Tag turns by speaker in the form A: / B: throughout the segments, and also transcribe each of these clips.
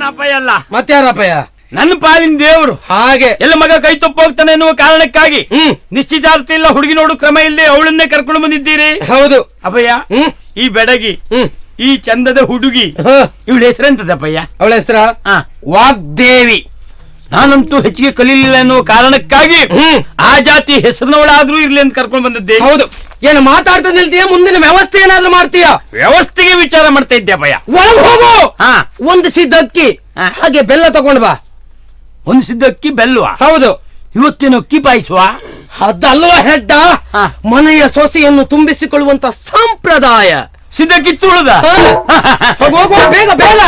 A: ಅಪ್ಪಯ್ಯ ಅಲ್ಲ,
B: ಮತ್ತಾರಪ್ಪಯ್ಯ?
A: ನನ್ನ ಪಾಲಿನ ದೇವರು.
B: ಹಾಗೆ
A: ಎಲ್ಲ ಮಗ ಕೈ ತಪ್ಪು ಹೋಗ್ತಾನೆ ಎನ್ನುವ ಕಾರಣಕ್ಕಾಗಿ ನಿಶ್ಚಿತಾರ್ಥ ಇಲ್ಲ, ಹುಡುಗಿ ನೋಡು ಕ್ರಮ ಇಲ್ಲದೆ ಅವಳನ್ನೇ ಕರ್ಕೊಂಡು ಬಂದಿದ್ದೀರಿ.
B: ಹೌದು
A: ಅಪ್ಪಯ್ಯ. ಈ ಬೆಡಗಿ, ಈ ಚಂದದ ಹುಡುಗಿ, ಇವಳ ಹೆಸರೆಂತದಪ್ಪಯ್ಯ?
B: ಅವಳ ಹೆಸರ ವಾಗ್ದೇವಿ.
A: ನಾನಂತೂ ಹೆಚ್ಚಿಗೆ ಕಲೀಲಿಲ್ಲ ಎನ್ನುವ ಕಾರಣಕ್ಕಾಗಿ ಆ ಜಾತಿ ಹೆಸರಿನವಳಾದ್ರೂ ಇರ್ಲಿ ಅಂತ ಕರ್ಕೊಂಡು ಬಂದದ್ದೆ.
B: ಹೌದು. ಏನು ಮಾತಾಡ್ತಾ ನಿಲ್ತೀಯ? ಮುಂದಿನ ವ್ಯವಸ್ಥೆ ಏನಾದ್ರೂ ಮಾಡ್ತೀಯ?
A: ವ್ಯವಸ್ಥೆಗೆ ವಿಚಾರ ಮಾಡ್ತಾ ಇದ್ದೆ ಅಪ್ಪಯ್ಯ.
B: ಒಳಗೆ ಹೋಗು. ಒಂದು ಸಿದ್ಧ ಅಕ್ಕಿ ಹಾಗೆ ಬೆಲ್ಲ ತಗೊಂಡ್ ಬಾ.
A: ಒಂದು ಸಿದ್ಧ ಅಕ್ಕಿ ಬೆಲ್ವಾ?
B: ಹೌದು.
A: ಇವತ್ತೇನು ಅಕ್ಕಿ ಪಾಯಿಸುವ?
B: ಅದಲ್ವಾ ಹೆಡ್ಡ, ಮನೆಯ ಸೊಸೆಯನ್ನು ತುಂಬಿಸಿಕೊಳ್ಳುವಂತ ಸಂಪ್ರದಾಯ.
A: ಸಿದ್ಧ ಕಿಚ್ಚುಳದ
B: ಹೋಗು ಬೇಗ ಬೇಗ.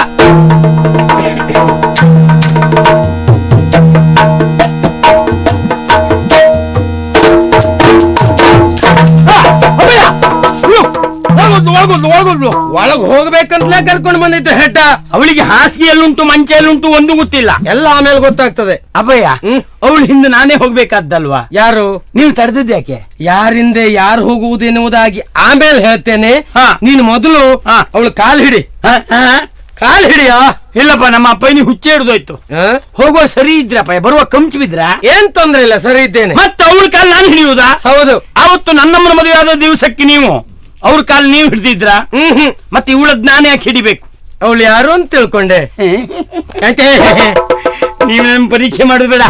B: ಒಳಗ್ ಹೋಗ್ಬೇಕಂತಲೇ ಕರ್ಕೊಂಡು ಬಂದಿದ್ದು ಹೆಡ್ಡ.
A: ಅವಳಿಗೆ ಹಾಸಿಗೆ ಎಲ್ಲುಂಟು ಮಂಚ ಎಲ್ಲುಂಟು ಒಂದು ಗೊತ್ತಿಲ್ಲ,
B: ಎಲ್ಲ ಆಮೇಲೆ ಗೊತ್ತಾಗ್ತದೆ.
A: ಅಪ್ಪಯ್ಯ, ಅವಳು ಹಿಂದೆ ನಾನೇ ಹೋಗ್ಬೇಕಾದ್ದಲ್ವಾ?
B: ಯಾರು?
A: ನೀವು ತಡೆದದ್ದು ಯಾಕೆ?
B: ಯಾರಿಂದೆ ಯಾರು ಹೋಗುವುದೆನ್ನುವುದಾಗಿ ಆಮೇಲೆ ಹೇಳ್ತೇನೆ. ನೀನು ಮೊದಲು ಅವಳು ಕಾಲ್ ಹಿಡಿ. ಕಾಲ್ ಹಿಡಿಯ?
A: ಇಲ್ಲಪ್ಪ, ನಮ್ಮ ಅಪ್ಪಯ್ಯ ಹುಚ್ಚೆ ಹಿಡಿದೋಯ್ತು. ಹೋಗುವ ಸರಿ ಇದ್ರಪ್ಪ, ಬರುವ ಕಂಚು ಬಿದ್ರ
B: ಏನ್ ತೊಂದ್ರೆ ಇಲ್ಲ, ಸರಿ ಇದ್ದೇನೆ.
A: ಮತ್ತೆ ಅವಳ ಕಾಲ್ ನಾನು ಹಿಡಿಯುವುದಾ? ಹೌದು. ಅವತ್ತು ನನ್ನಮ್ಮನ ಮದುವೆ ಆದ ದಿವಸಕ್ಕೆ ನೀವು ಅವ್ರ ಕಾಲ್ ನೀವು ಹಿಡಿದಿದ್ರ? ಮತ್ತೆ ಇವಳದ್ ನಾನೇ ಯಾಕೆ ಹಿಡಿಬೇಕು?
B: ಅವಳು ಯಾರು ಅಂತ ತಿಳ್ಕೊಂಡೆ?
A: ನೀವ್ ನಮ್ ಪರೀಕ್ಷೆ ಮಾಡುದು ಬೇಡ,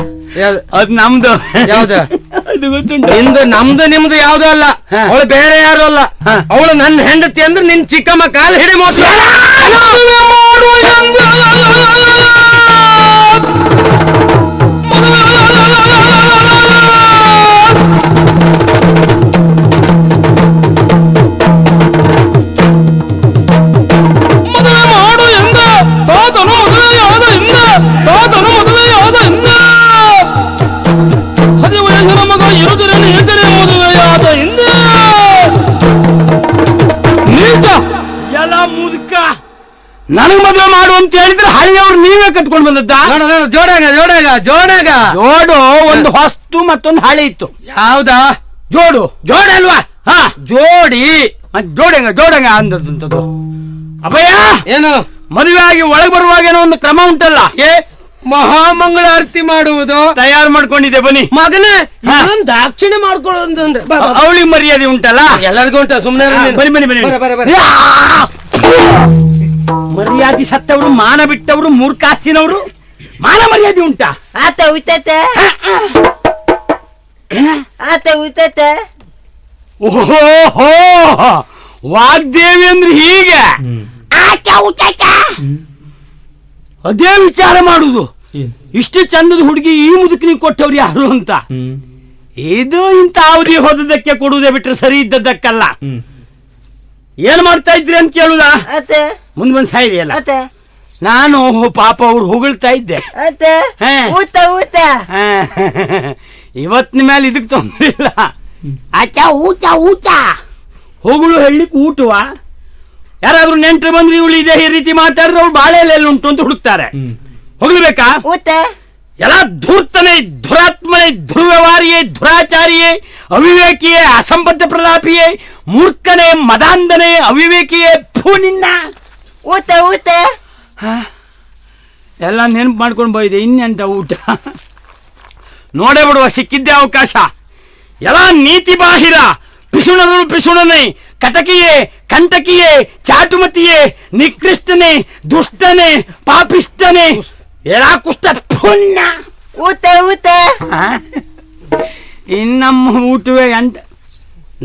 A: ಅದ್ ನಮ್ದು.
B: ಯಾವ್ದು? ನಿಂದು ನಮ್ದು ನಿಮ್ದು ಯಾವ್ದು ಅಲ್ಲ. ಅವಳು ಬೇರೆ ಯಾರು ಅಲ್ಲ. ಅವಳು ನನ್ನ ಹೆಂಡತಿ ಅಂದ್ರೆ ನಿನ್ ಚಿಕ್ಕಮ್ಮ ಕಾಲ್ ಹಿಡಿ ಮೋಸ
A: ನನಗ್ ಮದುವೆ ಮಾಡು ಅಂತ ಹೇಳಿದ್ರೆ ಹಳ್ಳಿಯವ್ರು ನೀವೇ ಕಟ್ಕೊಂಡು ಬಂದದ್ದ?
B: ಜೋಡಾಗ ಜೋಡಾಗ ಜೋಡಾಗ ಜೋಡು
A: ಒಂದು ಹೊಸ್ತು ಮತ್ತೊಂದು ಹಳೆ ಇತ್ತು.
B: ಯಾವ್ದಾ?
A: ಜೋಡು. ಜೋಡ ಅಲ್ವಾ?
B: ಜೋಡಿ.
A: ಜೋಡಂಗ ಜೋಡಂಗ ಅಂದದ್ದು. ಅಪ್ಪಯ್ಯ,
B: ಏನು
A: ಮದುವೆ ಆಗಿ ಒಳಗೆ ಬರುವಾಗ ಏನೋ ಒಂದು ಕ್ರಮ ಉಂಟಲ್ಲ?
B: ಮಹಾಮಂಗಳಾರತಿ ಮಾಡುವುದು
A: ತಯಾರು ಮಾಡ್ಕೊಂಡಿದ್ದೆ. ಬನ್ನಿ
B: ಮಗನೇ, ದಾಕ್ಷಿಣೆ ಮಾಡ್ಕೊಳ್ಳೋದು ಅಂದ್ರೆ
A: ಅವಳಿಗೆ ಮರ್ಯಾದೆ ಉಂಟಲ್ಲ?
B: ಎಲ್ಲರಿಗೂ ಉಂಟ. ಸುಮ್ಮನೆ
A: ಬನ್ನಿ ಬನ್ನಿ ಬನ್ನಿ. ಮರ್ಯಾದೆ ಸತ್ತವರು, ಮಾನ ಬಿಟ್ಟವರು, ಮೂರ್ಖಾಸ್ತಿನವರು, ಮಾನ ಮರ್ಯಾದೆ ಉಂಟಾ?
C: ಆತ ಉಯ್ತತೆ ಆತ ಉಯ್ತತೆ.
A: ಓಹೋ, ವಾಗ್ದೇವಿ ಅಂದ್ರೆ ಹೀಗೆ ಅದೇ ವಿಚಾರ ಮಾಡುದು. ಇಷ್ಟು ಚಂದದ ಹುಡುಗಿ ಈ ಮುದುಕಿನಿಗೆ ಕೊಟ್ಟವ್ರು ಯಾರು ಅಂತ. ಇದು ಇಂತ ಅವಧಿ ಹೋದದಕ್ಕೆ ಕೊಡುವುದೇ ಬಿಟ್ರೆ ಸರಿ ಇದ್ದದ್ದಕ್ಕಲ್ಲ. ಏನ್ ಮಾಡ್ತಾ ಇದ್ರಿ ಅಂತ ಕೇಳುದ? ಮುಂದ್ ಬಂದ್ ಸಾಯಿದೆಯಲ್ಲ. ನಾನು ಪಾಪ ಅವ್ರು ಹೊಗಳ್ತಾ ಇದ್ದೆ. ಇವತ್ತಿನ ಮೇಲೆ ಇದಕ್ ತೊಂದ್ರೆ ಇಲ್ಲ. ಆಚಾ ಊಟ ಊಟ ಹೊಗಳು ಹೇಳಲಿಕ್ಕೆ ಊಟವ? ಯಾರಾದ್ರೂ ನೆಂಟರು ಬಂದ್ರೆ ಇವಳು ಇದೇ ರೀತಿ ಮಾತಾಡಿದ್ರೆ ಅವ್ರು ಬಾಳೆ ಎಲೆ ಉಂಟು ಅಂತ ಹುಡುಕ್ತಾರೆ. ಹೋಗ್ಲೇಬೇಕಾ? ಎಲ್ಲ ಧೂರ್ತನೆ, ದುರಾತ್ಮನೆ, ದುರ್ವ್ಯವಹಾರಿಯೇ, ದುರಾಚಾರಿಯೇ, ಅವಿವೇಕಿಯೇ, ಅಸಂಬದ್ಧ ಪ್ರಲಾಪಿಯೇ, ಮೂರ್ಖನೇ, ಮದಾಂಧನೆ, ಅವಿವೇಕಿಯೇ, ಫೂ ನಿನ್ನ.
C: ಊಟ ಊಟ
A: ಎಲ್ಲ ನೆನಪು ಮಾಡ್ಕೊಂಡು ಹೋಯ್ದೆ. ಇನ್ನೆಂತ ಊಟ? ನೋಡೇ ಬಿಡುವ, ಸಿಕ್ಕಿದ್ದೆ ಅವಕಾಶ. ಎಲ್ಲ ನೀತಿ ಬಾಹಿರ, ಪಿಸುಣನು ಪಿಸುಣನೆ, ಕಟಕಿಯೇ, ಕಂಟಕಿಯೇ, ಚಾಟುಮತಿಯೇ, ನಿಕೃಷ್ಟನೆ, ದುಷ್ಟನೆ, ಪಾಪಿಷ್ಟನೆ, ಎಲ್ಲ ಕುಷ್ಟ ಪುಣ್ಯ.
C: ಊಟ ಊಟ
A: ಇನ್ನಮ್ಮ ಊಟವೇ ಅಂತ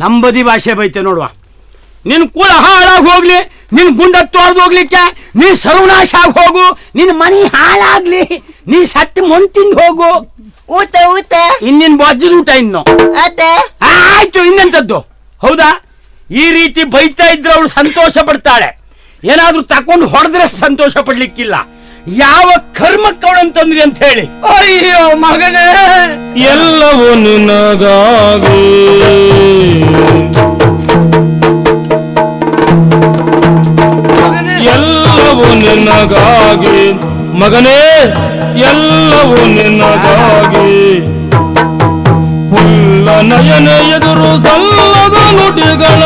A: ನಂಬದಿ ಭಾಷೆ ಬೈತೆ ನೋಡುವ. ನಿನ್ ಕೂಡ ಹಾಳಾಗಿ ಹೋಗ್ಲಿ, ನಿನ್ ಗುಂಡ ತೋರ್ದು ಹೋಗ್ಲಿಕ್ಕೆ, ನೀನ್ ಸರ್ವನಾಶ ಆಗಿ ಹೋಗು, ನಿನ್ ಮನಿ ಹಾಳಾಗ್ಲಿ, ನೀ ಸತ್ತು ಮೊನ್ ತಿಂದು ಹೋಗು.
C: ಊಟ ಊಟ
A: ಇನ್ನಿನ್ ಬಜ್ಜದ ಊಟ ಇನ್ನು ಆಯ್ತು. ಇನ್ನೆಂತದ್ದು? ಹೌದಾ? ಈ ರೀತಿ ಬೈತಾ ಇದ್ರೆ ಅವಳು ಸಂತೋಷ ಪಡ್ತಾಳೆ. ಏನಾದ್ರೂ ತಕೊಂಡು ಹೊಡೆದ್ರೆ ಸಂತೋಷ ಪಡ್ಲಿಕ್ಕಿಲ್ಲ. ಯಾವ ಕರ್ಮಕ್ಕೆ ಅವಳಂತಂದ್ರಿ ಅಂತ ಹೇಳಿ.
B: ಅಯ್ಯೋ ಮಗನೇ,
A: ಎಲ್ಲವೂ ನಿನಗಾಗಿ, ಎಲ್ಲವೂ ನಿನಗಾಗಿ ಮಗನೇ, ಎಲ್ಲವೂ ನಿನಗಾಗಿ. ಹುಲ್ಲ ನಯನ ಎದುರು ಸಲ್ಲದ ನುಡಿಗಳ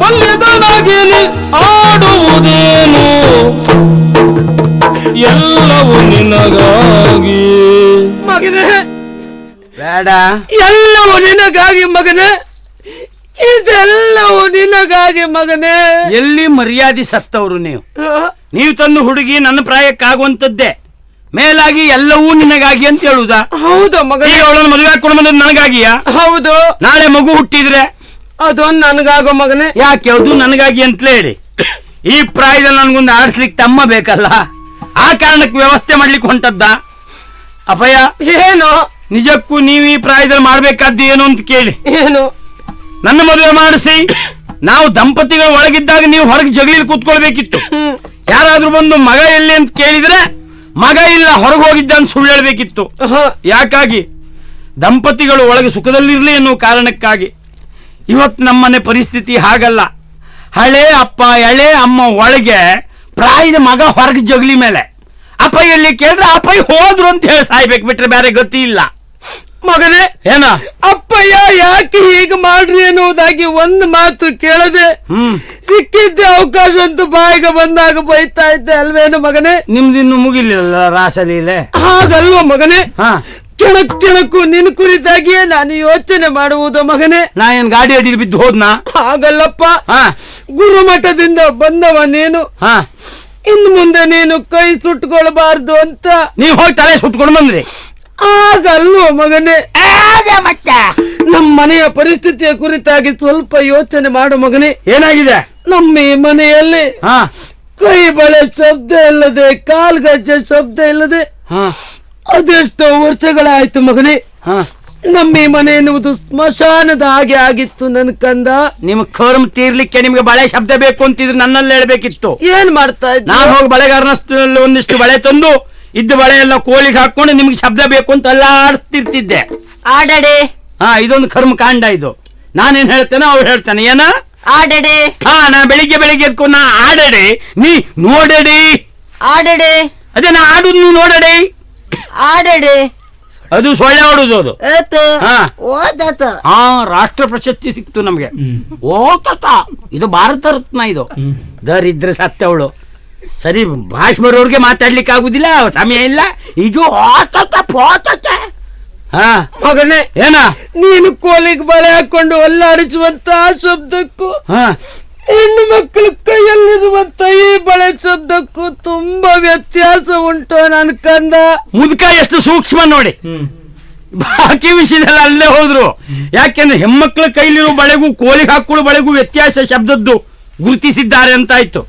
A: ಬಲ್ಲಿದನಾಗಿ ಆಡುವುದೇನು? ಎಲ್ಲವೂ
B: ಎಲ್ಲವೂ ನಿನಗಾಗಿ ಮಗನೇ,
A: ಬೇಡ.
B: ಎಲ್ಲವೂ ನಿನಗಾಗಿ ಮಗನೇ, ಇದೆಲ್ಲವೂ ನಿನಗಾಗಿ ಮಗನೇ.
A: ಎಲ್ಲಿ ಮರ್ಯಾದೆ ಸತ್ತವರು ನೀವು ತಂದು ಹುಡುಗಿ ನನ್ನ ಪ್ರಾಯಕ್ಕಾಗುವಂತದ್ದೇ, ಮೇಲಾಗಿ ಎಲ್ಲವೂ ನಿನಗಾಗಿ ಅಂತ ಹೇಳುದಾ?
B: ಹೌದು ಮಗನೇ.
A: ಅವಳನ್ನು ಮದುವೆ ಹಾಕೊಂಡು ಬಂದದ್ದು ನನಗಾಗಿಯ?
B: ಹೌದು.
A: ನಾಳೆ ಮಗು ಹುಟ್ಟಿದ್ರೆ
B: ಅದೊಂದು ನನಗಾಗೋ ಮಗನೇ.
A: ಯಾಕೆ? ಅದು ನನಗಾಗಿ ಅಂತಲೇ ಹೇಳಿ. ಈ ಪ್ರಾಯದಲ್ಲಿ ನನ್ಗೊಂದು ಆಡ್ಸ್ಲಿಕ್ಕೆ ತಮ್ಮ ಬೇಕಲ್ಲ, ಆ ಕಾರಣಕ್ಕೆ ವ್ಯವಸ್ಥೆ ಮಾಡ್ಲಿಕ್ಕೆ ಹೊಂಟದ್ದ. ಅಪಯ
B: ಏನು?
A: ನಿಜಕ್ಕೂ ನೀವು ಈ ಪ್ರಾಯದಲ್ಲಿ ಮಾಡ್ಬೇಕಾದ್ದು ಏನು ಅಂತ ಕೇಳಿ.
B: ಏನು?
A: ನನ್ನ ಮದುವೆ ಮಾಡಿಸಿ ನಾವು ದಂಪತಿಗಳು ಒಳಗಿದ್ದಾಗ ನೀವು ಹೊರಗೆ ಜಗಲಿ ಕೂತ್ಕೊಳ್ಬೇಕಿತ್ತು. ಯಾರಾದ್ರೂ ಬಂದು ಮಗ ಎಲ್ಲಿ ಅಂತ ಕೇಳಿದ್ರೆ ಮಗ ಇಲ್ಲ ಹೊರಗೆ ಹೋಗಿದ್ದ ಅಂತ ಸುಳ್ಳು ಹೇಳ್ಬೇಕಿತ್ತು. ಯಾಕಾಗಿ? ದಂಪತಿಗಳು ಒಳಗೆ ಸುಖದಲ್ಲಿರ್ಲಿ ಎನ್ನುವ ಕಾರಣಕ್ಕಾಗಿ. ಇವತ್ತು ನಮ್ಮನೆ ಪರಿಸ್ಥಿತಿ ಹಾಗಲ್ಲ. ಹಳೆ ಅಪ್ಪ ಎಳೆ ಅಮ್ಮ ಒಳಗೆ, ಪ್ರಾಯದ ಮಗ ಹೊರಗೆ ಜಗಲಿ ಮೇಲೆ. ಅಪ್ಪ ಎಲ್ಲಿ ಕೇಳಿದ್ರೆ ಅಪ್ಪ ಹೋದ್ರು ಅಂತ ಹೇಳಿ ಸಾಯ್ಬೇಕು, ಬಿಟ್ರೆ ಬೇರೆ ಗತಿ ಇಲ್ಲ.
B: ಮಗನೇ,
A: ಏನ
B: ಅಪ್ಪಯ್ಯ ಯಾಕೆ ಹೀಗೆ ಮಾಡ್ರಿ ಎನ್ನುವುದಾಗಿ ಒಂದು ಮಾತು ಕೇಳದೆ ಸಿಕ್ಕಿದ್ದೆ ಅವಕಾಶ ಅಂತೂ ಬಾಯಿಗೆ ಬಂದಾಗ ಬೈತಾ ಇದ್ದೆ ಅಲ್ವೇನು ಮಗನೇ?
A: ನಿಮ್ದಿನ್ನು ಮುಗಿಲಿಲ್ಲ ರಾಸಲೀಲೆ?
B: ಹಾಗಲ್ವ ಮಗನೇ.
A: ಹಾ,
B: ಕ್ಷಣಕ್ ಕ್ಷಣಕ್ಕೂ ನಿನ್ ಕುರಿತಾಗಿಯೇ ನಾನು ಯೋಚನೆ ಮಾಡುವುದು ಮಗನೇ.
A: ನಾ ಏನ್ ಗಾಡಿ ಅಡಿಗೆ ಬಿದ್ದು ಹೋದ್ನಾ?
B: ಹಾಗಲ್ಲಪ್ಪ.
A: ಹಾ,
B: ಗುರುಮಠದಿಂದ ಬಂದವ ನೀನು.
A: ಹಾ,
B: ಇನ್ನು ಮುಂದೆ ನೀನು ಕೈ ಸುಟ್ಕೊಳ್ಬಾರ್ದು ಅಂತ
A: ನೀವ್ ಹೋಗಿ ತಲೆ ಸುಟ್ಕೊಂಡು ಬಂದ್ರಿ.
B: ಆಗಲ್ವ ಮಗನೇ. ನಮ್ಮ ಮನೆಯ ಪರಿಸ್ಥಿತಿಯ ಕುರಿತಾಗಿ ಸ್ವಲ್ಪ ಯೋಚನೆ ಮಾಡು ಮಗನೇ.
A: ಏನಾಗಿದೆ
B: ನಮ್ಮ ಈ ಮನೆಯಲ್ಲಿ?
A: ಹಾ,
B: ಕೈ ಬಳೆ ಶಬ್ದ ಇಲ್ಲದೆ, ಕಾಲ್ಗಜ್ಜೆ ಶಬ್ದ ಇಲ್ಲದೆ
A: ಹಾ,
B: ಅದೆಷ್ಟೋ ವರ್ಷಗಳಾಯ್ತು ಮಗನೇ.
A: ಹಾ.
B: ನಮ್ಮ ಈ ಮನೆ ಎನ್ನುವುದು ಸ್ಮಶಾನದ ಹಾಗೆ ಆಗಿತ್ತು ನನ್ ಕಂದ.
A: ನಿಮ್ ಕರ್ಮ ತೀರ್ಲಿಕ್ಕೆ ನಿಮ್ಗೆ ಬಳೆ ಶಬ್ದ ಬೇಕು ಅಂತಿದ್ರೆ ನನ್ನಲ್ಲಿ ಹೇಳ್ಬೇಕಿತ್ತು.
B: ಏನ್ ಮಾಡ್ತಾ ಇದ್ದ?
A: ನಾನು ಹೋಗಿ ಬಳೆಗಾರನ ಒಂದಿಷ್ಟು ಬಳೆ ತಂದು ಇದ್ದ ಬಳೆ ಎಲ್ಲ ಕೋಲಿಗೆ ಹಾಕೊಂಡು ನಿಮ್ಗೆ ಶಬ್ದ ಬೇಕು ಅಂತ ಎಲ್ಲ ಆಡಿಸ್ತಿರ್ತಿದ್ದೆ.
C: ಆಡಡೆ
A: ಹಾ, ಇದೊಂದು ಕರ್ಮ ಕಾಂಡ ಇದು. ನಾನೇನ್ ಹೇಳ್ತೇನೆ ಅವ್ರು ಹೇಳ್ತಾನೆ. ಏನ
C: ಆಡಡೆ?
A: ಹಾ, ನಾ ಬೆಳಿಗ್ಗೆ ಎದ್ಕೊಂಡು ನಾ ಆಡಡೆ, ನೀ ನೋಡಡಿ.
C: ಆಡಡೆ
A: ಅದೇ ನಾ ಆಡುದು, ನೀ ನೋಡಡಿ.
C: ಆಡಡೆ
A: ಅದು ಸೊಳ್ಳೆ ಆಡುದು ಅದು. ಹಾ.
C: ಓದತ.
A: ಹಾ, ರಾಷ್ಟ್ರ ಪ್ರಶಸ್ತಿ ಸಿಕ್ತು ನಮ್ಗೆ. ಓತತ, ಇದು ಭಾರತ ರತ್ನ. ಇದು ದರಿದ್ರ ಸತ್ತವಳು. ಸರಿ, ಭಾಷೆ ಬರೋರ್ಗೆ ಮಾತಾಡ್ಲಿಕ್ಕೆ ಆಗುದಿಲ್ಲ, ಸಮಯ ಇಲ್ಲ. ಇದು ಓತತ ಪೋತತ. ಹಾ
B: ಮಗನೇ,
A: ಏನ
B: ನೀನು ಕೋಲಿಗೆ ಬಳೆ ಹಾಕೊಂಡು ಒಲ್ಲಾಡಿಸುವಂತ ಶಬ್ದಕ್ಕೂ
A: ಹಾ,
B: ಹೆಣ್ಣು ಮಕ್ಕಳ ಕೈಯಲ್ಲಿರುವಂತ ಈ ಬಳೆ ಶಬ್ದಕ್ಕೂ ತುಂಬಾ ವ್ಯತ್ಯಾಸ ಉಂಟು ನನ್ ಕಂದ.
A: ಮುದುಕ ಎಷ್ಟು ಸೂಕ್ಷ್ಮ ನೋಡಿ. ಬಾಕಿ ವಿಷಯದಲ್ಲಿ ಅಲ್ಲೇ ಹೋದ್ರು. ಯಾಕೆಂದ್ರೆ ಹೆಣ್ಮಕ್ಳ ಕೈಲಿರೋ ಬಳೆಗೂ ಕೋಲಿಗೆ ಹಾಕೊಳ್ಳೋ ಬಳೆಗೂ ವ್ಯತ್ಯಾಸ ಶಬ್ದದ್ದು ಗುರುತಿಸಿದ್ದಾರೆ ಅಂತ ಆಯ್ತು.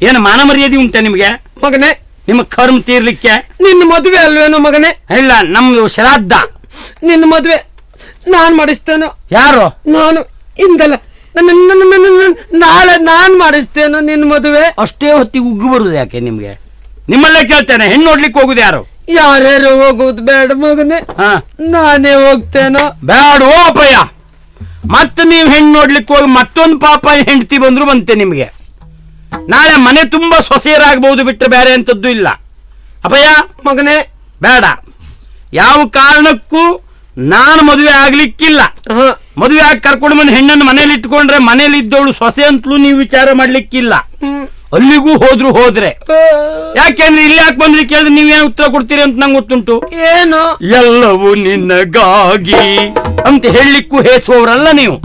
A: ಏನು ಮಾನ ಮರ್ಯಾದೆ ಉಂಟೆ ನಿಮ್ಗೆ
B: ಮಗನೇ?
A: ನಿಮ್ಮ ಕರ್ಮ ತೀರ್ಲಿಕ್ಕೆ.
B: ನಿನ್ನ ಮದುವೆ ಅಲ್ವೇನೋ ಮಗನೇ?
A: ಇಲ್ಲ, ನಮ್ದು ಶ್ರಾದ್ದ.
B: ನಿನ್ನ ಮದುವೆ ನಾನ್ ಮಾಡಿಸ್ತೇನೋ?
A: ಯಾರು?
B: ನಾನು ಇಂದಲ್ಲ, ನಾಳೆ ನಾನ್ ಮಾಡಿಸ್ತೇನೋ ನಿನ್ನ ಮದುವೆ.
A: ಅಷ್ಟೇ ಹೊತ್ತಿಗೆ ಉಗ್ಗು ಬರುದು ಯಾಕೆ ನಿಮ್ಗೆ? ನಿಮ್ಮಲ್ಲೇ ಕೇಳ್ತೇನೆ, ಹೆಣ್ಣು ನೋಡ್ಲಿಕ್ಕೆ ಹೋಗುದು ಯಾರು?
B: ಯಾರ್ಯಾರು ಹೋಗುದು ಬೇಡ ಮಗನೇ,
A: ಹಾ,
B: ನಾನೇ ಹೋಗ್ತೇನೋ.
A: ಬೇಡ ಅಪ್ಪಯ್ಯ. ಮತ್ತೆ ನೀವು ಹೆಣ್ಣು ನೋಡ್ಲಿಕ್ಕೆ ಹೋಗಿ ಮತ್ತೊಂದು ಪಾಪ ಹೆಂಡತಿ ಬಂದ್ರು ಬಂತೆ ನಿಮ್ಗೆ. ನಾಳೆ ಮನೆ ತುಂಬಾ ಸೊಸೆಯರಾಗಬಹುದು, ಬಿಟ್ಟರೆ ಬೇರೆ ಅಂತದ್ದು ಇಲ್ಲ. ಅಪ್ಪಯ್ಯ
B: ಮಗನೇ,
A: ಬೇಡ. ಯಾವ ಕಾರಣಕ್ಕೂ ನಾನು ಮದುವೆ ಆಗ್ಲಿಕ್ಕಿಲ್ಲ. ಮದುವೆ ಆಗಿ ಕರ್ಕೊಂಡು ಬಂದು ಹೆಣ್ಣನ್ನು ಮನೇಲಿ ಇಟ್ಕೊಂಡ್ರೆ ಮನೇಲಿ ಇದ್ದವಳು ಸೊಸೆ ಅಂತಲೂ ನೀವು ವಿಚಾರ ಮಾಡ್ಲಿಕ್ಕಿಲ್ಲ. ಅಲ್ಲಿಗೂ ಹೋದ್ರೆ ಯಾಕೆಂದ್ರೆ ಇಲ್ಲಿ ಯಾಕೆ ಬಂದ್ರಿ ಕೇಳಿದ್ರೆ ನೀವೇನು ಉತ್ತರ ಕೊಡ್ತೀರಿ ಅಂತ ನಂಗೆ ಗೊತ್ತುಂಟು.
B: ಏನು?
A: ಎಲ್ಲವೂ ನಿನಗಾಗಿ ಅಂತ ಹೇಳಲಿಕ್ಕೂ ಹೇಸುವವರಲ್ಲ ನೀವು.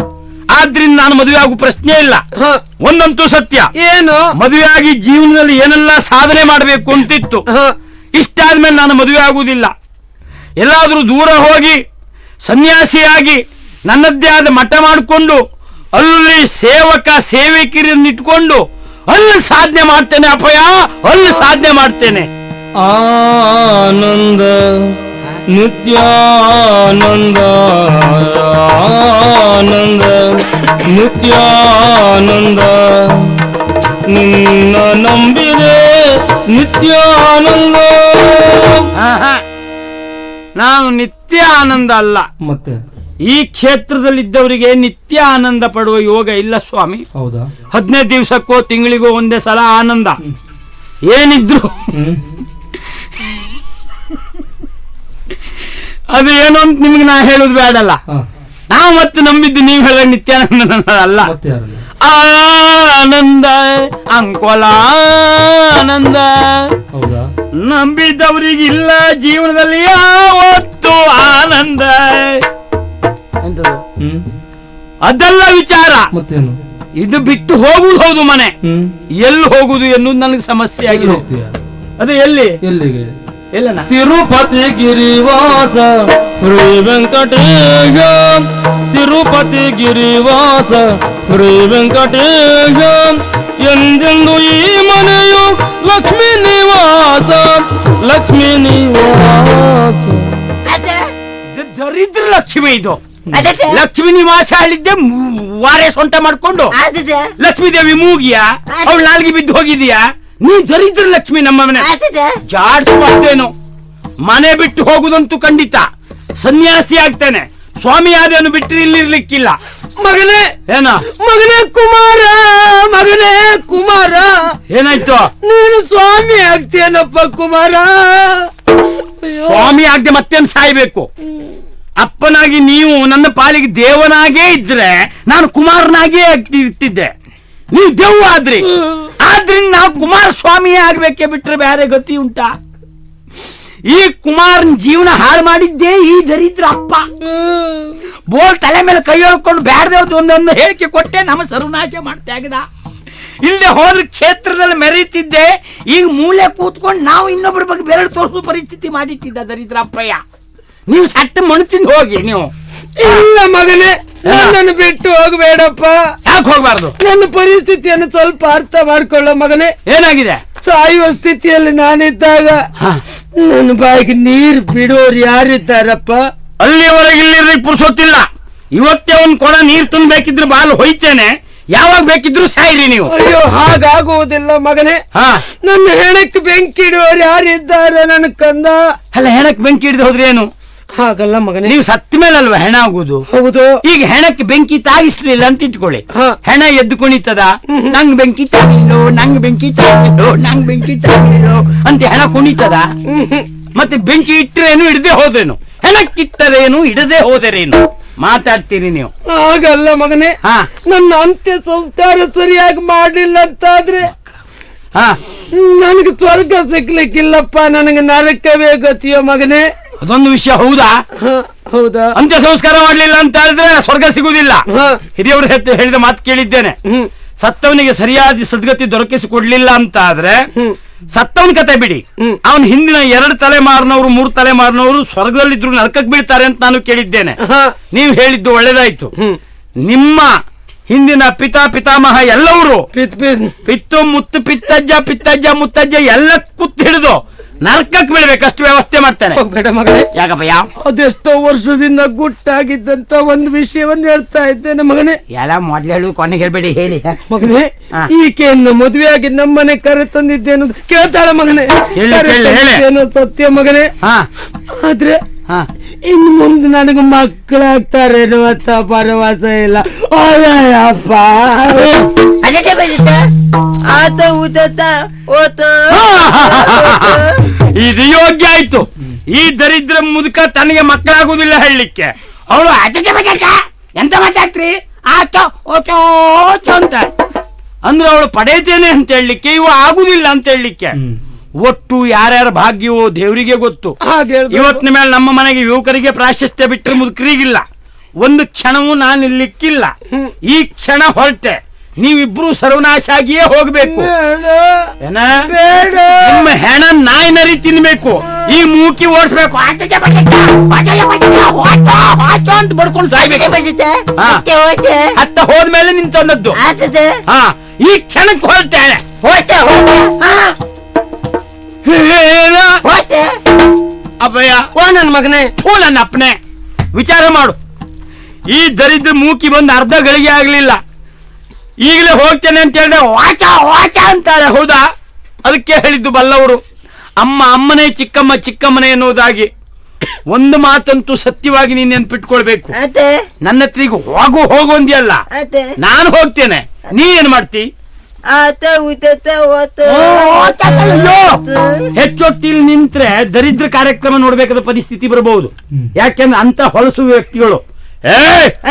A: ಆದ್ರಿಂದ ನಾನು ಮದುವೆ ಆಗೋ ಪ್ರಶ್ನೆ ಇಲ್ಲ. ಒಂದಂತೂ ಸತ್ಯ,
B: ಏನು?
A: ಮದುವೆ ಆಗಿ ಜೀವನದಲ್ಲಿ ಏನೆಲ್ಲ ಸಾಧನೆ ಮಾಡಬೇಕು ಅಂತಿತ್ತು. ಇಷ್ಟಾದ್ಮೇಲೆ ನಾನು ಮದುವೆ ಆಗುವುದಿಲ್ಲ. ಎಲ್ಲಾದ್ರೂ ದೂರ ಹೋಗಿ ಸನ್ಯಾಸಿಯಾಗಿ ನನ್ನದ್ದೇ ಆದ ಮಠ ಮಾಡಿಕೊಂಡು ಅಲ್ಲಿ ಸೇವಕಿರನ್ನು ಇಟ್ಕೊಂಡು ಅಲ್ಲಿ ಸಾಧನೆ ಮಾಡ್ತೇನೆ ಅಪ್ಪಯ್ಯ, ಅಲ್ಲಿ ಸಾಧನೆ ಮಾಡ್ತೇನೆ.
B: ಆನಂದ ನಿತ್ಯಾನಂದ, ಆನಂದ ನಿತ್ಯಾನಂದ, ನಿನ್ನ ನಂಬಿದೆ ನಿತ್ಯಾನಂದ.
A: ನಾನು ನಿತ್ಯ ಆನಂದ ಅಲ್ಲ,
B: ಮತ್ತೆ
A: ಈ ಕ್ಷೇತ್ರದಲ್ಲಿದ್ದವರಿಗೆ ನಿತ್ಯ ಆನಂದ ಪಡುವ ಯೋಗ ಇಲ್ಲ ಸ್ವಾಮಿ.
B: ಹೌದಾ?
A: 15 ದಿವಸಕ್ಕೋ ತಿಂಗಳಿಗೋ ಒಂದೇ ಸಲ ಆನಂದ. ಏನಿದ್ರು ಅದು ಏನು ಅಂತ ನಿಮ್ಗೆ ನಾ ಹೇಳುದು ಬೇಡಲ್ಲ. ನಾವು ಮತ್ತೆ ನಂಬಿದ್ದು ನೀವು ಹೇಳಿದ ನಿತ್ಯಾನಂದ ಅಲ್ಲ. ಆನಂದ ಅಂಕೋಲ ಆನಂದ.
B: ಹೌದಾ?
A: ನಂಬಿದವರಿಗಿಲ್ಲ ಜೀವನದಲ್ಲಿ ಯಾವತ್ತು ಆನಂದ. ಎಂತದು? ಅದೆಲ್ಲ ವಿಚಾರ.
B: ಮತ್ತೇನು?
A: ಇದು ಬಿಟ್ಟು ಹೋಗುದು ಹೌದು ಮನೆ, ಎಲ್ಲಿ ಹೋಗುದು ಎನ್ನುವುದು ನನಗೆ ಸಮಸ್ಯೆ ಆಗಿದೆ. ಅದು ಎಲ್ಲಿ?
B: ಎಲ್ಲಿಗೆ?
A: ಎಲ್ಲನ?
B: ತಿರುಪತಿ ಗಿರಿವಾಸ ಶ್ರೀ ವೆಂಕಟೇಶ, ತಿರುಪತಿ ಗಿರಿವಾಸ ಶ್ರೀ ವೆಂಕಟೇಶ, ಎಂದೆಂದು ಈ ಮನೆಯು ಲಕ್ಷ್ಮೀ ನಿವಾಸ, ಲಕ್ಷ್ಮೀ ನಿವಾಸ.
A: ಇದು ದರಿದ್ರ ಲಕ್ಷ್ಮಿ. ಇದು
C: ಅದಕ್ಕೆ
A: ಲಕ್ಷ್ಮಿ ನಿವಾಸ ಹೇಳಿದ್ದೆ ವಾರೆ ಸೊಂಟ ಮಾಡ್ಕೊಂಡು
C: ಆತದೆ
A: ಲಕ್ಷ್ಮೀ ದೇವಿ ಮೂಗಿಯಾ, ಅವಳು ನಾಲ್ಗೆ ಬಿದ್ದು ಹೋಗಿದೀಯಾ? ನೀ ದರಿದ್ರ ಲಕ್ಷ್ಮಿ ನಮ್ಮ ಮನೆ
C: ಆತದೆ
A: ಜಾಡ್ಸುತ್ತೇನು. ಮನೆ ಬಿಟ್ಟು ಹೋಗುದಂತೂ ಖಂಡಿತ. ಸನ್ಯಾಸಿ ಆಗ್ತೇನೆ, ಸ್ವಾಮಿ ಆದೇನು ಬಿಟ್ಟರೆ ಇಲ್ಲಿರ್ಲಿಕ್ಕಿಲ್ಲ.
B: ಮಗನೇ
A: ಏನ
B: ಮಗನೇ ಕುಮಾರ, ಮಗನೇ ಕುಮಾರ,
A: ಏನಾಯ್ತು?
B: ನೀನು ಸ್ವಾಮಿ ಆಗ್ತೀಯನಪ್ಪ ಕುಮಾರ. ಅಯ್ಯೋ.
A: ಸ್ವಾಮಿ ಆಗದೆ ಮತ್ತೇನು ಸಾಯ್ಬೇಕು? ಅಪ್ಪನಾಗಿ ನೀವು ನನ್ನ ಪಾಲಿಗೆ ದೇವನಾಗೇ ಇದ್ರೆ ನಾನು ಕುಮಾರನಾಗೇ ಇರ್ತಿದ್ದೆ. ನೀವು ದೇವ್ ಆದ್ರಿ, ಆದ್ರಿಂದ ನಾವು ಕುಮಾರಸ್ವಾಮಿಯೇ ಆಗ್ಬೇಕೆ ಬಿಟ್ರೆ ಬೇರೆ ಗತಿ ಉಂಟಾ? ಈ ಕುಮಾರನ್ ಜೀವನ ಹಾಳು ಮಾಡಿದ್ದೇ ಈ ದರಿದ್ರ ಅಪ್ಪ. ಬೋಲ್ ತಲೆ ಮೇಲೆ ಕೈ ಹೇಳ್ಕೊಂಡು ಬ್ಯಾಡ್ದೇವ್ದು ಒಂದೊಂದು ಹೇಳಿಕೆ ಕೊಟ್ಟೆ ನಮ್ಮ ಸರ್ವನಾಶ ಮಾಡ್ತಾ ಆಗಿದ. ಇಲ್ಲದೆ ಹೋದ್ರೆ ಕ್ಷೇತ್ರದಲ್ಲಿ ಮೆರೀತಿದ್ದೆ, ಈಗ ಮೂಲೆ ಕೂತ್ಕೊಂಡು ನಾವು ಇನ್ನೊಬ್ಬರ ಬಗ್ಗೆ ಬೆರಳು ತೋರಿಸೋ ಪರಿಸ್ಥಿತಿ ಮಾಡಿಟ್ಟಿದ್ದ ದರಿದ್ರ ಅಪ್ಪಯ್ಯ. ನೀವು ಸಟ್ಟ ಮಣ್ತಿಂದ ಹೋಗಿ ನೀವು.
B: ಇಲ್ಲ ಮಗನೇ, ನನ್ನನ್ನು ಬಿಟ್ಟು ಹೋಗಬೇಡಪ್ಪ.
A: ಯಾಕೆ ಹೋಗ್ಬಾರ್ದು?
B: ನನ್ನ ಪರಿಸ್ಥಿತಿಯನ್ನು ಸ್ವಲ್ಪ ಅರ್ಥ ಮಾಡ್ಕೊಳ್ಳೋ ಮಗನೇ.
A: ಏನಾಗಿದೆ?
B: ಸಾಯುವ ಸ್ಥಿತಿಯಲ್ಲಿ ನಾನಿದ್ದಾಗ ನನ್ನ ಬಾಯಿಗೆ ನೀರು ಬಿಡೋರು ಯಾರಿದ್ದಾರಪ್ಪ?
A: ಅಲ್ಲಿವರೆಗೆ ಇಲ್ಲಿ ಪುರ್ಸೊತ್ತಿಲ್ಲ. ಇವತ್ತೇ ಒಂದ್ ಕೊಡ ನೀರು ತುಂಬಬೇಕಿದ್ರು ಬಾಲು ಹೊಯ್ತೇನೆ, ಯಾವಾಗ ಬೇಕಿದ್ರು ಸಾಯಿರಿ ನೀವು.
B: ಅಯ್ಯೋ, ಹಾಗಾಗುವುದಿಲ್ಲ ಮಗನೇ. ನನ್ನ ಹೆಣಕ್ಕೆ ಬೆಂಕಿ ಇಡುವವರು ಯಾರಿದ್ದಾರೆ ನನ್ನ ಕಂದ?
A: ಅಲ್ಲ, ಹೆಣಕ್ಕೆ ಬೆಂಕಿ ಹಿಡಿದು ಹೋದ್ರೆ ಏನು?
B: ಹಾಗಲ್ಲ ಮಗನೇ,
A: ನೀವು ಸತ್ತ ಮೇಲಲ್ವಾ ಹೆಣ ಆಗುದು?
B: ಹೌದು.
A: ಈಗ ಹೆಣಕ್ಕೆ ಬೆಂಕಿ ತಾಗಿಸ್ಲಿಲ್ಲ ಅಂತ ಇಟ್ಕೊಳ್ಳಿ, ಹೆಣ ಎದ್ದು ಕುಣಿತದ? ನಂಗ್ ಬೆಂಕಿ ತಾಗಿಲ್ಲೋ, ನಂಗ್ ಬೆಂಕಿ ತಾಗಿಲ್ಲೋ, ನಂಗ್ ಬೆಂಕಿ ತಾಗಿಲ್ಲೋ ಅಂತ ಹೆಣ ಕುಣಿತದ? ಮತ್ತೆ ಬೆಂಕಿ ಇಟ್ಟರೇನು ಇಡದೆ ಹೋದ್ರೇನು? ಹೆಣಕ್ಕಿಟ್ಟರೇನು ಇಡದೆ ಹೋದರೇನು? ಮಾತಾಡ್ತೀರಿ ನೀವು.
B: ಹಾಗಲ್ಲ ಮಗನೇ, ನನ್ನ ಅಂತ್ಯ ಸಂಸ್ಕಾರ ಸರಿಯಾಗಿ ಮಾಡಲಿಲ್ಲ ಅಂತಾದ್ರೆ ನನಗೆ ಸ್ವರ್ಗ ಸಿಗ್ಲಿಕ್ಕಿಲ್ಲಪ್ಪ, ನನಗೆ ನರಕವೇ ಗತಿಯೋ ಮಗನೇ.
A: ಅದೊಂದು ವಿಷಯ ಹೌದಾ?
B: ಹೌದಾ?
A: ಅಂತ್ಯ ಸಂಸ್ಕಾರ ಮಾಡ್ಲಿಲ್ಲ ಅಂತ ಹೇಳಿದ್ರೆ ಸ್ವರ್ಗ ಸಿಗುವುದಿಲ್ಲ. ಹಿರಿಯವರು ಹೇಳಿದ ಮಾತು ಕೇಳಿದ್ದೇನೆ. ಸತ್ತವನಿಗೆ ಸರಿಯಾದ ಸದ್ಗತಿ ದೊರಕಿಸಿಕೊಡ್ಲಿಲ್ಲ ಅಂತ ಆದ್ರೆ ಸತ್ತವನ ಕತೆ ಬಿಡಿ, ಅವನ ಹಿಂದಿನ 2 ತಲೆಮಾರಿನವರು 3 ತಲೆಮಾರಿನವರು ಸ್ವರ್ಗದಲ್ಲಿದ್ರು ನರಕಕ್ಕೆ ಬೀಳ್ತಾರೆ ಅಂತ ನಾನು ಕೇಳಿದ್ದೇನೆ. ನೀವು ಹೇಳಿದ್ದು ಒಳ್ಳೇದಾಯ್ತು. ನಿಮ್ಮ ಹಿಂದಿನ ಪಿತಾಮಹ ಎಲ್ಲವರು ಪಿತ್ತು ಮುತ್ತು ಪಿತ್ತಜ್ಜ ಮುತ್ತಜ್ಜ ಎಲ್ಲ ಕುತ್ತು ಹಿಡಿದು ನರಕಕ್ಕೆ ಬೀಳ್ಬೇಕಷ್ಟು ವ್ಯವಸ್ಥೆ ಮಾಡ್ತಾನೆ.
B: ಮಗನೇ,
A: ಯಾಕಪ್ಪಯ್ಯ?
B: ಅದೆಷ್ಟೋ ವರ್ಷದಿಂದ ಗುಟ್ಟಾಗಿದ್ದಂತ ಒಂದು ವಿಷಯವನ್ನು ಹೇಳ್ತಾ ಇದ್ದೇನೆ ಮಗನೇ.
A: ಎಲ್ಲ ಮೊದ್ಲು ಹೇಳು, ಕೊನೆಗೆ ಹೇಳ್ಬೇಡಿ, ಹೇಳಿ
B: ಮಗನೇ. ಈಕೆಯನ್ನು ಮದುವೆಯಾಗಿ ನಮ್ಮನೆ ಕರೆ ತಂದಿದ್ದೇನು ಕೇಳ್ತಾಳೆ ಮಗನೇ. ಏನು ಸತ್ಯ ಮಗನೇ. ಆದ್ರೆ ಇನ್ನು ಮುಂದೆ ನನಗೆ ಮಕ್ಕಳಾಗ್ತಾರೇನು ಅಂತ ಭರವಸ ಇಲ್ಲ. ಅಯ್ಯಪ್ಪ,
C: ಆತ ಊತ
A: ಇದು ಯೋಗ್ಯ ಆಯ್ತು. ಈ ದರಿದ್ರ ಮುದುಕ ತನಗೆ ಮಕ್ಕಳಾಗುದಿಲ್ಲ ಹೇಳಲಿಕ್ಕೆ. ಅವಳು ಎಂತ ಮಾತಾಡ್ತ್ರಿ ಆತೋ ಓತೋ ಅಂತ ಅಂದ್ರೆ ಅವಳು ಪಡೆಯುತ್ತೇನೆ ಅಂತ ಹೇಳಲಿಕ್ಕೆ, ಇವು ಆಗುದಿಲ್ಲ ಅಂತ ಹೇಳಲಿಕ್ಕೆ. ಒಟ್ಟು ಯಾರ್ಯಾರ ಭಾಗ್ಯವೋ ದೇವರಿಗೆ ಗೊತ್ತು. ಇವತ್ತಿನ ಮೇಲೆ ನಮ್ಮ ಮನೆಗೆ ಯುವಕರಿಗೆ ಪ್ರಾಶಸ್ತ್ಯ ಬಿಟ್ಟರೆ ಮುದುಕರಿಗಿಲ್ಲ. ಒಂದು ಕ್ಷಣವೂ ನಾನು ಇರ್ಲಿಕ್ಕಿಲ್ಲ. ಈ ಕ್ಷಣ ಹೊರಟೆ, ನೀವಿಬ್ರು ಸರ್ವನಾಶ ಆಗಿಯೇ ಹೋಗ್ಬೇಕು. ನಿಮ್ಮ ಹೆಣ ನಾಯಿ ನರಿ ತಿನ್ಬೇಕು, ಈ ಮೂಕಿ ಓಡಿಸ್ಬೇಕು ಅಂತ ಬಡ್ಕೊಂಡು ಸಾಯ್ಬೇಕು. ಅತ್ತ ಹೋದ್ಮೇಲೆ ನಿನ್ ತಂದದ್ದು. ಈ ಕ್ಷಣಕ್ಕೆ ಹೊರಟೆ ಅಪ್ಪಯ್ಯ.
B: ಓ ನನ್ನ ಮಗನೇ,
A: ಓ ನನ್ನ ಅಪ್ಪನೆ, ವಿಚಾರ ಮಾಡು. ಈ ದರಿದ್ರ ಮೂಕಿ ಬಂದು ಅರ್ಧ ಗಳಿಗೆ ಆಗ್ಲಿಲ್ಲ, ಈಗಲೇ ಹೋಗ್ತೇನೆ ಅಂತ ಹೇಳಿದ್ರೆ ವಾಚ ಅಂತಾರೆ. ಹೌದಾ? ಅದಕ್ಕೆ ಹೇಳಿದ್ದು ಬಲ್ಲವರು, ಅಮ್ಮನೇ ಚಿಕ್ಕಮ್ಮನೇ ಎನ್ನುವುದಾಗಿ. ಒಂದು ಮಾತಂತೂ ಸತ್ಯವಾಗಿ ನೀನ್ ನೆನ್ಪಿಟ್ಕೊಳ್ಬೇಕು. ನನ್ನ ಹತ್ರ ಈಗ ಹೋಗು ಅಂದ್ಯಲ್ಲ, ನಾನು ಹೋಗ್ತೇನೆ, ನೀ ಏನ್ ಮಾಡ್ತಿ? ಹೆಚ್ಚೊತ್ತಿಲ್ ನಿಂತ್ರೆ ದರಿದ್ರ ಕಾರ್ಯಕ್ರಮ ನೋಡ್ಬೇಕಾದ ಪರಿಸ್ಥಿತಿ ಬರಬಹುದು. ಯಾಕೆಂದ್ರೆ ಅಂತ ಹೊಲಸು ವ್ಯಕ್ತಿಗಳು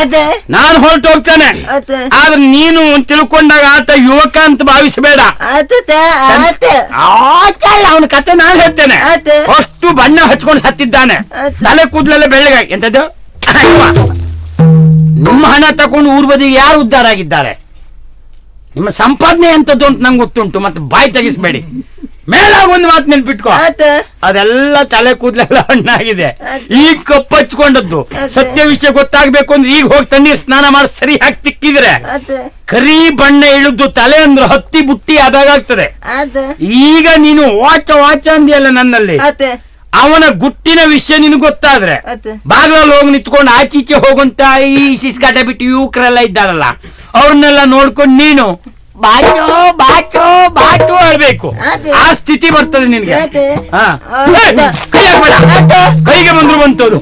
C: ಅತ್ತೆ
A: ನಾನು ಹೊರಟು ಹೋಗ್ತೇನೆ.
C: ಅತ್ತೆ
A: ಆದ್ರೆ ನೀನು ತಿಳ್ಕೊಂಡಾಗ ಆತ ಯುವಕ ಅಂತ ಭಾವಿಸಬೇಡ.
C: ಅತ್ತೆ ಅತ್ತೆ
A: ಆಚಲ್ಲ ಅವನ ಕತೆ ನಾನು ಹೇಳ್ತೇನೆ.
C: ಅತ್ತೆ
A: ಅಷ್ಟು ಬಣ್ಣ ಹಚ್ಕೊಂಡು ಸತ್ತಿದ್ದಾನೆ,
C: ಅತ್ತೆ.
A: ತಲೆ ಕೂದಲೆಲ್ಲ ಬೆಳ್ಳಗಾಗಿ. ಎಂತದ್ದು ನಿಮ್ಮ ಹಣ ತಕೊಂಡು ಊರ್ ಬದಿಗೆ ಯಾರು ಉದ್ಧಾರ ಆಗಿದ್ದಾರೆ? ನಿಮ್ಮ ಸಂಪಾದನೆ ಎಂತದ್ದು ಅಂತ ನಂಗೆ ಗೊತ್ತುಂಟು. ಮತ್ತೆ ಬಾಯಿ ತೆಗಿಸ್ಬೇಡಿ. ಮೇಲಾಗ ಒಂದು ಮಾತು ನೆನ್ಪಿಟ್ಕೋ,
C: ಅತ್ತೆ
A: ಅದೆಲ್ಲ ತಲೆ ಕೂದಲೆಲ್ಲ ಹಣ್ಣಾಗಿದೆ. ಈಗ ಕಪ್ಪಚ್ಕೊಂಡದ್ದು ಸತ್ಯ ವಿಷಯ ಗೊತ್ತಾಗ್ಬೇಕು ಅಂದ್ರೆ ಈಗ ಹೋಗಿ ತಣ್ಣೀರ್ ಸ್ನಾನ ಮಾಡಿ ಸರಿಯಾಗಿ ತಿಕ್ಕಿದ್ರೆ
C: ಅತ್ತೆ
A: ಕರಿ ಬಣ್ಣ ಇಳಿದು ತಲೆ ಅಂದ್ರೆ ಹತ್ತಿ ಬುಟ್ಟಿ ಆದಾಗ್ತದೆ.
C: ಅತ್ತೆ
A: ಈಗ ನೀನು ವಾಚ ವಾಚ ಅಂದಿಯಲ್ಲ ನನ್ನಲ್ಲಿ,
C: ಅತ್ತೆ
A: ಅವನ ಗುಟ್ಟಿನ ವಿಷಯ ನಿನಗೆ ಗೊತ್ತಾದ್ರೆ
C: ಅತ್ತೆ
A: ಬಾಗ್ಲಲ್ಲಿ ಹೋಗಿ ನಿಂತ್ಕೊಂಡು ಆಚೀಚೆ ಹೋಗುವಂತ ಈ ಸಿಸ್ಕಾಟ ಬಿಟ್ಟು ಯುವಕರೆಲ್ಲ ಇದ್ದಾರಲ್ಲ ಅವ್ರನ್ನೆಲ್ಲ ನೋಡ್ಕೊಂಡು ನೀನು ಬಾಚೋ ಬಾಚೋ ಬಾಚೋ ಹೇಳ್ಬೇಕು.
C: ಅದೇ.
A: ಆ ಸ್ಥಿತಿ ಬರ್ತದೆ ನಿನ್ಗೆ.
C: ಅದೇ.
A: ಹಾ.
C: ಅದೇ.
A: ಕೈ ಹಾಕ್ಬೇಡ. ಕೈಗೆ ಬಂದ್ರು ಬಂತದು.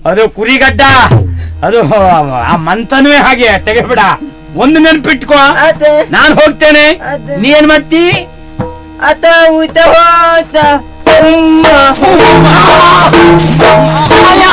A: ಅದು ಕುರಿಗಡ್ಡ, ಅದು ಆ ಮಂತನವೇ ಹಾಗೆ ತೆಗೆಬೇಡ. ಒಂದು ನೆನ್ಪಿಟ್ಕೋ,
C: ಅತ್ತೆ
A: ನಾನು ಹೋಗ್ತೇನೆ.
C: ಅದೇ.
A: ನೀ ಏನ್ ಮಾಡ್ತಿ?
C: ಅತ್ತ ಊಟ ಹೋತ
A: ಅಯ್ಯ!